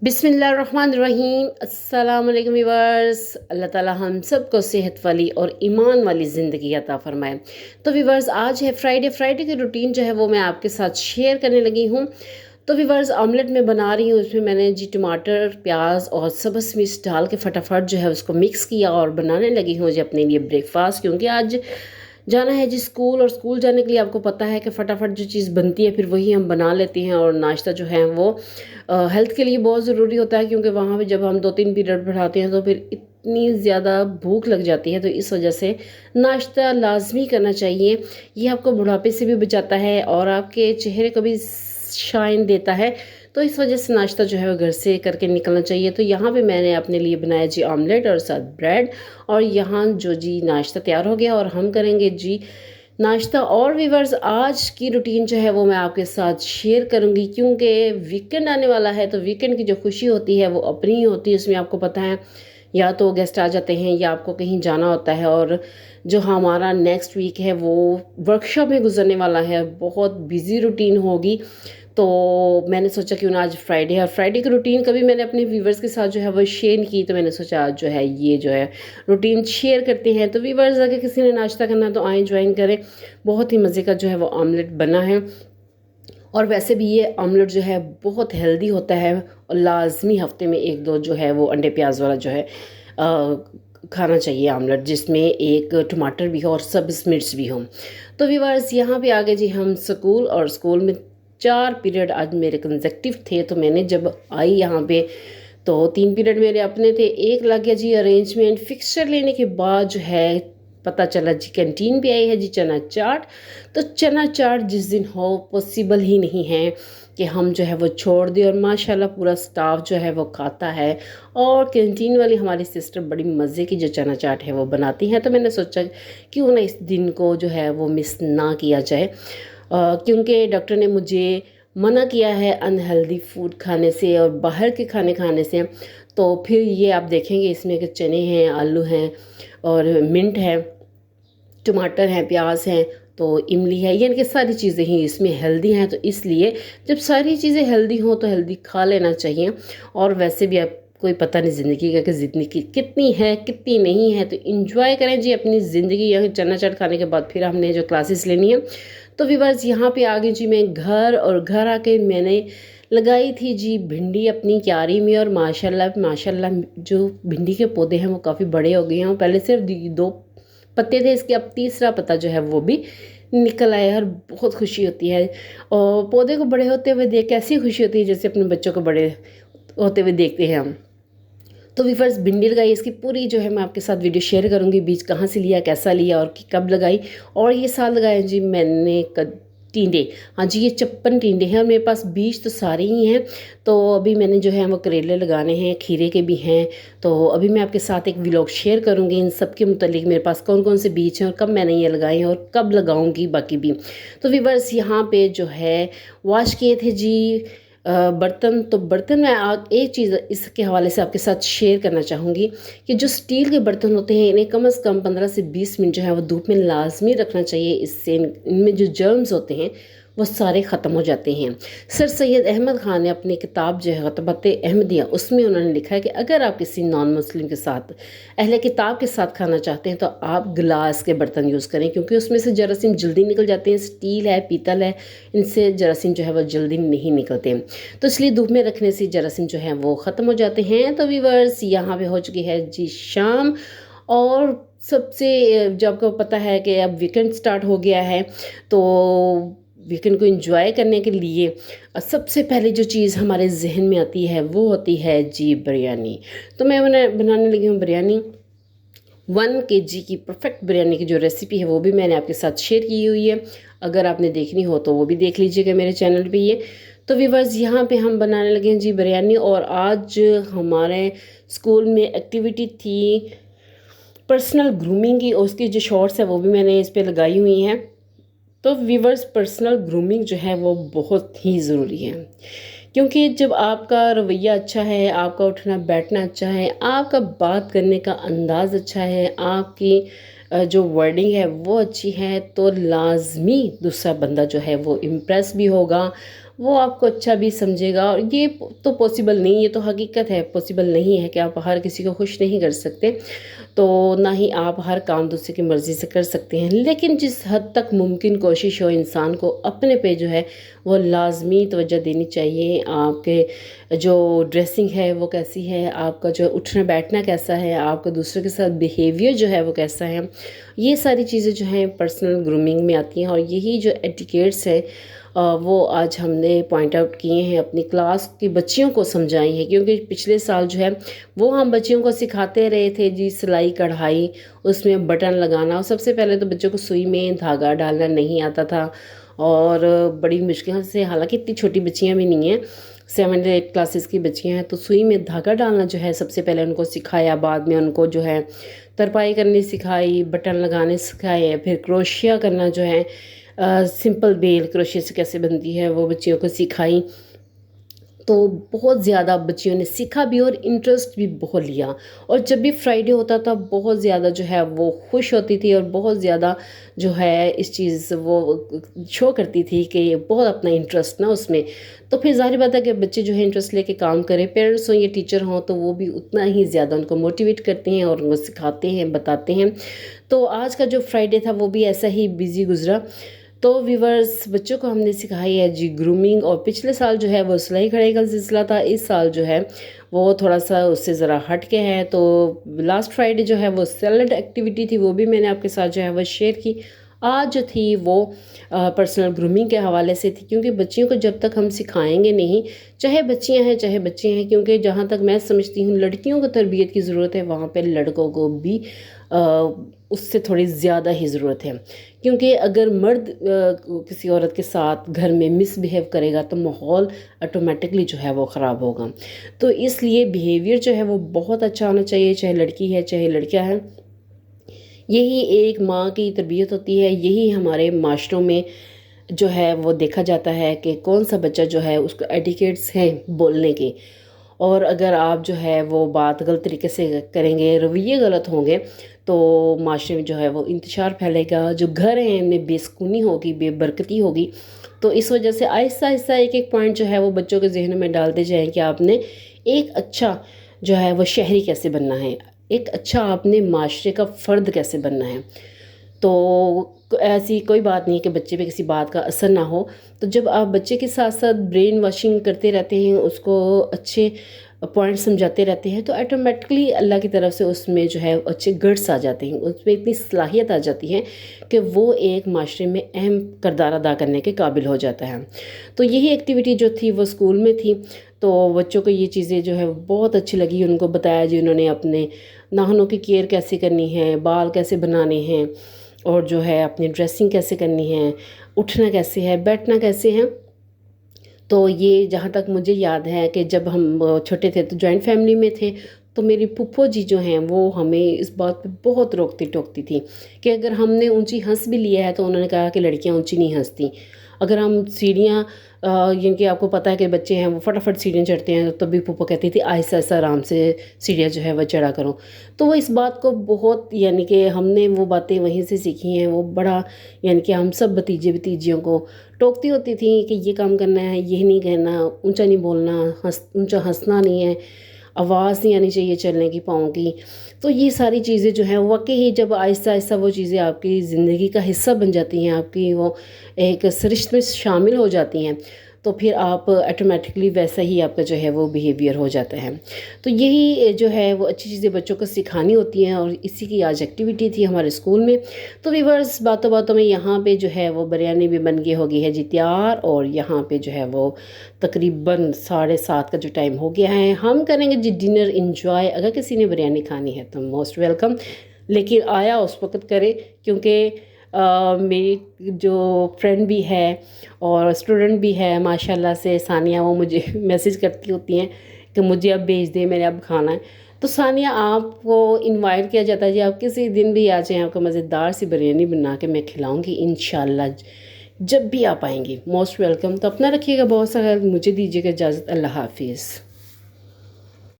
बिस्मिल्लाहिर्रहमानिर्रहीम। अस्सलाम वालेकुम व्यूअर्स। अल्लाह ताला हम सबको सेहत वाली और ईमान वाली ज़िंदगी अता फ़रमाए। तो व्यूअर्स आज है फ्राइडे की रूटीन जो है वो मैं आपके साथ शेयर करने लगी हूँ। तो व्यूअर्स ऑमलेट मैं बना रही हूँ। उसमें मैंने जी टमाटर, प्याज और सब्ज़ मिर्च डाल के फटाफट जो है उसको मिक्स किया और बनाने लगी हूँ जी अपने लिए ब्रेकफास्ट, क्योंकि आज जाना है जी स्कूल। और स्कूल जाने के लिए आपको पता है कि फटाफट जो चीज़ बनती है फिर वही हम बना लेते हैं। और नाश्ता जो है वो हेल्थ के लिए बहुत ज़रूरी होता है, क्योंकि वहाँ पे जब हम 2-3 पीरियड पढ़ाते हैं तो फिर इतनी ज़्यादा भूख लग जाती है। तो इस वजह से नाश्ता लाजमी करना चाहिए। ये आपको बुढ़ापे से भी बचाता है और आपके चेहरे को भी शाइन देता है। तो इस वजह से नाश्ता जो है वो घर से करके निकलना चाहिए। तो यहाँ पे मैंने अपने लिए बनाया जी ऑमलेट और साथ ब्रेड। और यहाँ जो जी नाश्ता तैयार हो गया और हम करेंगे जी नाश्ता। और व्यूअर्स आज की रूटीन जो है वो मैं आपके साथ शेयर करूँगी, क्योंकि वीकेंड आने वाला है। तो वीकेंड की जो खुशी होती है वो अपनी ही होती है। उसमें आपको पता है या तो गेस्ट आ जाते हैं या आपको कहीं जाना होता है। और जो हमारा नेक्स्ट वीक है वो वर्कशॉप में गुजरने वाला है, बहुत बिजी रूटीन होगी। तो मैंने सोचा क्यों ना आज फ्राइडे है, और फ्राइडे की रूटीन कभी मैंने अपने व्यूवर्स के साथ जो है वो शेयर नहीं की। तो मैंने सोचा आज जो है ये जो है रूटीन शेयर करते हैं। तो व्यूवर्स अगर किसी ने नाश्ता करना है तो आए ज्वाइन करें। बहुत ही मज़े का जो है वो ऑमलेट बना है। और वैसे भी ये ऑमलेट जो है बहुत हेल्दी होता है और लाजमी हफ्ते में 1-2 जो है वो अंडे प्याज वाला जो है खाना चाहिए ऑमलेट, जिसमें एक टमाटर भी हो और सब्ज़ मिर्च भी हो। तो व्यूअर्स यहाँ पे आगे जी हम स्कूल, और स्कूल में 4 पीरियड आज मेरे कंसेक्टिव थे। तो मैंने जब आई यहाँ पे तो 3 पीरियड मेरे अपने थे, एक लग गया जी अरेंजमेंट। फिक्सचर लेने के बाद जो है पता चला जी कैंटीन भी आई है जी चना चाट। तो चना चाट जिस दिन हो पॉसिबल ही नहीं है कि हम जो है वो छोड़ दें। और माशाल्लाह पूरा स्टाफ जो है वो खाता है। और कैंटीन वाली हमारी सिस्टर बड़ी मज़े की जो चना चाट है वो बनाती हैं। तो मैंने सोचा क्यों ना इस दिन को जो है वो मिस ना किया जाए, क्योंकि डॉक्टर ने मुझे मना किया है अनहेल्दी फूड खाने से और बाहर के खाने खाने से। तो फिर ये आप देखेंगे इसमें कि चने हैं, आलू हैं और मिंट है, टमाटर हैं, प्याज हैं, तो इमली है, ये इनकी सारी चीज़ें ही इसमें हेल्दी हैं। तो इसलिए जब सारी चीज़ें हेल्दी हों तो हेल्दी खा लेना चाहिए। और वैसे भी आप कोई पता नहीं ज़िंदगी का कि ज़िंदगी कितनी है कितनी नहीं है। तो इंजॉय करें जी अपनी ज़िंदगी। यहाँ चना चाट खाने के बाद फिर हमने जो क्लासेस लेनी है। तो व्यूअर्स यहाँ पे आगे जी मैं घर आके मैंने लगाई थी जी भिंडी अपनी क्यारी में। और माशाल्लाह जो भिंडी के पौधे हैं वो काफ़ी बड़े हो गए हैं। पहले सिर्फ 2 पत्ते थे, इसके अब तीसरा पत्ता जो है वो भी निकल आया है। और बहुत खुशी होती है और पौधे को बड़े होते हुए देख कैसी खुशी होती है जैसे अपने बच्चों को बड़े होते हुए देखते हैं हम। तो व्यूअर्स भिंडी लगाई, इसकी पूरी जो है मैं आपके साथ वीडियो शेयर करूंगी। बीज कहाँ से लिया, कैसा लिया और कब लगाई। और ये साल लगाए जी मैंने टींडे। हाँ जी ये 56 टींडे हैं और मेरे पास बीज तो सारे ही हैं। तो अभी मैंने जो है वो करेले लगाने हैं, खीरे के भी हैं। तो अभी मैं आपके साथ एक व्लॉग शेयर करूंगी इन सब के मुतालिक, मेरे पास कौन कौन से बीज हैं और कब मैंने ये लगाए हैं और कब लगाऊंगी बाकी भी। तो व्यूअर्स यहाँ पे जो है वॉश किए थे जी बर्तन। तो बर्तन में एक चीज़ इसके हवाले से आपके साथ शेयर करना चाहूँगी कि जो स्टील के बर्तन होते हैं इन्हें कम से कम 15 से 20 मिनट जो है वो धूप में लाजमी रखना चाहिए। इससे इनमें जो जर्म्स होते हैं वो सारे ख़त्म हो जाते हैं। सर सैयद अहमद ख़ान ने अपनी किताब जो है ख़तबत अहमदिया उसमें उन्होंने लिखा है कि अगर आप किसी नॉन मुस्लिम के साथ अहले किताब के साथ खाना चाहते हैं तो आप गिलास के बर्तन यूज़ करें, क्योंकि उसमें से जरासीम जल्दी निकल जाते हैं। स्टील है, पीतल है, इनसे जरासीम जो है वो जल्दी नहीं निकलते। तो इसलिए धूप में रखने से जरासीम जो है वो ख़त्म हो जाते हैं। तो व्यूअर्स यहाँ पे हो चुकी है जी शाम। और सबसे जो आपको पता है कि अब वीकेंड स्टार्ट हो गया है, तो वीकेंड को एंजॉय करने के लिए सबसे पहले जो चीज़ हमारे जहन में आती है वो होती है जी बिरयानी। तो मैं बनाने लगी हूँ बिरयानी। 1 kg की परफेक्ट बिरयानी की जो रेसिपी है वो भी मैंने आपके साथ शेयर की हुई है। अगर आपने देखनी हो तो वो भी देख लीजिएगा मेरे चैनल पे ये। तो व्यूअर्स यहाँ पे हम बनाने लगे हैं जी बिरयानी। और आज हमारे स्कूल में एक्टिविटी थी पर्सनल ग्रूमिंग की, और उसकी जो शॉर्ट्स है वो भी मैंने इस पर लगाई हुई हैं। तो व्यूअर्स पर्सनल ग्रूमिंग जो है वो बहुत ही ज़रूरी है, क्योंकि जब आपका रवैया अच्छा है, आपका उठना बैठना अच्छा है, आपका बात करने का अंदाज़ अच्छा है, आपकी जो वर्डिंग है वो अच्छी है, तो लाजमी दूसरा बंदा जो है वो इम्प्रेस भी होगा, वो आपको अच्छा भी समझेगा। और ये तो पॉसिबल नहीं, ये तो हकीकत है, पॉसिबल नहीं है कि आप हर किसी को खुश नहीं कर सकते, तो ना ही आप हर काम दूसरे की मर्ज़ी से कर सकते हैं। लेकिन जिस हद तक मुमकिन कोशिश हो इंसान को अपने पे जो है वो लाज़मी तवज्जो देनी चाहिए। आपके जो ड्रेसिंग है वो कैसी है, आपका जो उठना बैठना कैसा है, आपका दूसरों के साथ बिहेवियर जो है वो कैसा है, ये सारी चीज़ें जो हैं पर्सनल ग्रूमिंग में आती हैं। और यही जो एटिकेट्स है वो आज हमने पॉइंट आउट किए हैं, अपनी क्लास की बच्चियों को समझाई हैं। क्योंकि पिछले साल जो है वो हम बच्चियों को सिखाते रहे थे जी, सिलाई कढ़ाई, उसमें बटन लगाना। और सबसे पहले तो बच्चों को सुई में धागा डालना नहीं आता था, और बड़ी मुश्किल से, हालांकि इतनी छोटी बच्चियां भी नहीं हैं, 7 8 क्लासेस की बच्चियां हैं, तो सुई में धागा डालना जो है सबसे पहले उनको सिखाया। बाद में उनको जो है तरपाई करनी सिखाई, बटन लगाने सिखाए, फिर क्रोशिया करना जो है सिंपल बेल क्रोशिया से कैसे बनती है वो बच्चियों को सिखाई। तो बहुत ज़्यादा बच्चियों ने सीखा भी और इंटरेस्ट भी बहुत लिया। और जब भी फ्राइडे होता था बहुत ज़्यादा जो है वो खुश होती थी, और बहुत ज़्यादा जो है इस चीज़ वो शो करती थी कि बहुत अपना इंटरेस्ट ना उसमें। तो फिर ज़ाहिर बात है कि बच्चे जो है इंटरेस्ट लेके काम करें, पेरेंट्स हों या टीचर हों, तो वो भी उतना ही ज़्यादा उनको मोटिवेट करते हैं और उनको सिखाते हैं, बताते हैं। तो आज का जो फ्राइडे था वो भी ऐसा ही बिज़ी गुजरा। तो व्यूवर्स, बच्चों को हमने सिखाई है जी ग्रूमिंग। और पिछले साल जो है वो सिलाई कढ़ाई का सिलसिला था, इस साल जो है वो थोड़ा सा उससे ज़रा हट के है। तो लास्ट फ्राइडे जो है वो सैलेड एक्टिविटी थी, वो भी मैंने आपके साथ जो है वो शेयर की। आज जो थी वो पर्सनल ग्रूमिंग के हवाले से थी। क्योंकि बच्चियों को जब तक हम सिखाएंगे नहीं, चाहे बच्चियां हैं चाहे बच्चे हैं, क्योंकि जहाँ तक मैं समझती हूँ लड़कियों को तरबियत की ज़रूरत है, वहाँ पे लड़कों को भी उससे थोड़ी ज़्यादा ही ज़रूरत है। क्योंकि अगर मर्द किसी औरत के साथ घर में मिसबिहेव करेगा तो माहौल ऑटोमेटिकली जो है वो ख़राब होगा। तो इसलिए बिहेवियर जो है वो बहुत अच्छा होना चाहिए, चाहे लड़की है चाहे लड़का है। यही एक माँ की तरबियत होती है, यही हमारे माशरों में जो है वो देखा जाता है कि कौन सा बच्चा जो है उसको एटिकेट्स हैं बोलने के। और अगर आप जो है वो बात गलत तरीके से करेंगे, रवैये गलत होंगे, तो माशरे में जो है वो इंतशार फैलेगा, जो घर हैं इनमें बेसुकूनी होगी, बेबरकती होगी। तो इस वजह से आहिस्ता आहिस्ता एक एक पॉइंट जो है वो बच्चों के जहनों में डालते जाएं कि आपने एक अच्छा जो है वो शहरी कैसे बनना है, एक अच्छा आपने माशरे का फ़र्द कैसे बनना है। तो ऐसी कोई बात नहीं है कि बच्चे पे किसी बात का असर ना हो। तो जब आप बच्चे के साथ साथ ब्रेन वॉशिंग करते रहते हैं, उसको अच्छे पॉइंट समझाते रहते हैं, तो ऑटोमेटिकली अल्लाह की तरफ से उसमें जो है अच्छे गट्स आ जाते हैं, उसमें इतनी सलाहियत आ जाती है कि वो एक माशरे में अहम किरदार अदा करने के काबिल हो जाता है। तो यही एक्टिविटी जो थी वो स्कूल में थी। तो बच्चों को ये चीज़ें जो है बहुत अच्छी लगी, उनको बताया जी उन्होंने अपने नाखूनों की केयर कैसे करनी है, बाल कैसे बनाने हैं, और जो है अपनी ड्रेसिंग कैसे करनी है, उठना कैसे है, बैठना कैसे है। तो ये जहाँ तक मुझे याद है कि जब हम छोटे थे तो जॉइंट फैमिली में थे, तो मेरी फूफो जी जो हैं वो हमें इस बात पे बहुत रोकती टोकती थी कि अगर हमने ऊंची हंस भी लिया है तो उन्होंने कहा कि लड़कियां ऊंची नहीं हंसती। अगर हम सीढ़ियाँ यानी कि आपको पता है कि बच्चे हैं वो फटाफट सीढ़ियाँ चढ़ते हैं, तो तभी फूफो कहती थी आहिस्ता आहिस्ता आराम से सीढ़ियाँ जो है वह चढ़ा करो। तो वो इस बात को बहुत, यानी कि हमने वो बातें वहीं से सीखी हैं। वो बड़ा, यानी कि हम सब भतीजे भतीजियों को टोकती होती थी कि ये काम करना है, ये नहीं कहना, ऊंचा नहीं बोलना, ऊंचा हंसना नहीं है, आवाज़ नहीं आनी चाहिए चलने की, पाँव की। तो ये सारी चीज़ें जो हैं वाकई ही जब आहिस्ता आहिस्ता वो चीज़ें आपकी ज़िंदगी का हिस्सा बन जाती हैं, आपकी वो एक सरिश्त में शामिल हो जाती हैं, तो फिर आप ऑटोमेटिकली वैसा ही आपका जो है वो बिहेवियर हो जाता है। तो यही जो है वो अच्छी चीज़ें बच्चों को सिखानी होती हैं, और इसी की आज एक्टिविटी थी हमारे स्कूल में। तो व्यूअर्स, बातों बातों में यहाँ पे जो है वो बिरयानी भी बन गई होगी है जी तैयार, और यहाँ पे जो है वो तकरीबन 7:30 का जो टाइम हो गया है। हम करेंगे जी डिनर इंजॉय। अगर किसी ने बिरयानी खानी है तो मोस्ट वेलकम, लेकिन आया उस वक्त करे, क्योंकि मेरी जो फ्रेंड भी है और स्टूडेंट भी है माशाल्लाह से, सानिया, वो मुझे मैसेज करती होती हैं कि मुझे अब भेज दें, मैंने अब खाना है। तो सानिया, आपको इनवाइट किया जाता है जी, आप किसी दिन भी आ जाएं, आपको मज़ेदार सी बिरयानी बना के मैं खिलाऊंगी इंशाल्लाह, जब भी आप आएंगी मोस्ट वेलकम। तो अपना रखिएगा बहुत सा ख्याल, मुझे दीजिएगा इजाज़त, अल्लाह हाफिज़।